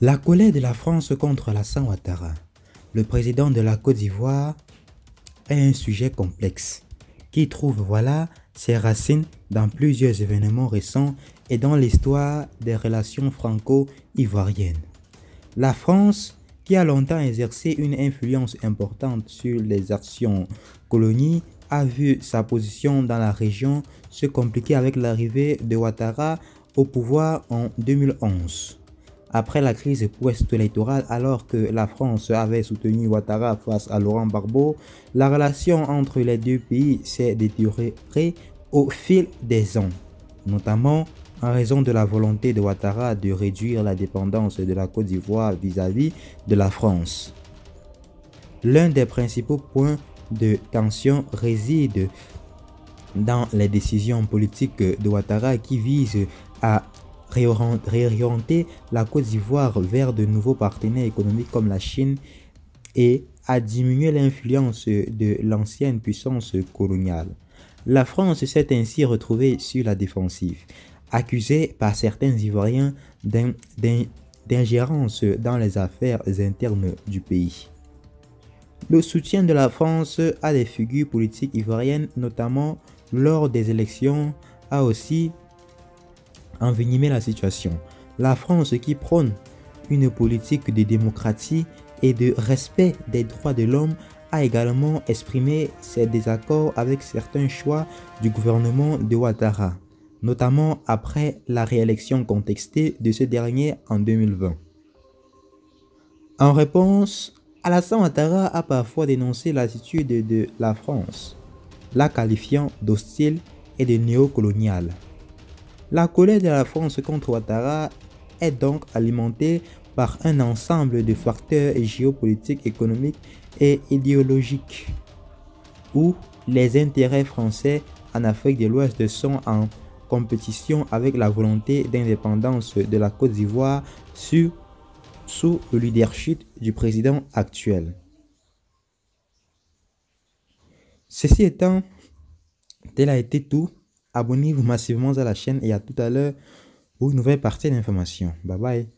La colère de la France contre Alassane Ouattara, le président de la Côte d'Ivoire, est un sujet complexe qui trouve ses racines dans plusieurs événements récents et dans l'histoire des relations franco-ivoiriennes. La France, qui a longtemps exercé une influence importante sur les actions colonies, a vu sa position dans la région se compliquer avec l'arrivée de Ouattara au pouvoir en 2011. Après la crise post-électorale, alors que la France avait soutenu Ouattara face à Laurent Gbagbo, la relation entre les deux pays s'est détériorée au fil des ans, notamment en raison de la volonté de Ouattara de réduire la dépendance de la Côte d'Ivoire vis-à-vis de la France. L'un des principaux points de tension réside dans les décisions politiques de Ouattara qui visent à réorienter la Côte d'Ivoire vers de nouveaux partenaires économiques comme la Chine et à diminuer l'influence de l'ancienne puissance coloniale. La France s'est ainsi retrouvée sur la défensive, accusée par certains Ivoiriens d'ingérence dans les affaires internes du pays. Le soutien de la France à des figures politiques ivoiriennes, notamment lors des élections, a aussi envenimé la situation. La France, qui prône une politique de démocratie et de respect des droits de l'homme, a également exprimé ses désaccords avec certains choix du gouvernement de Ouattara, notamment après la réélection contestée de ce dernier en 2020. En réponse, Alassane Ouattara a parfois dénoncé l'attitude de la France, la qualifiant d'hostile et de néocoloniale. La colère de la France contre Ouattara est donc alimentée par un ensemble de facteurs géopolitiques, économiques et idéologiques, où les intérêts français en Afrique de l'Ouest sont en compétition avec la volonté d'indépendance de la Côte d'Ivoire sous le leadership du président actuel. Ceci étant, tel a été tout. Abonnez-vous massivement à la chaîne et à tout à l'heure pour une nouvelle partie d'informations. Bye bye.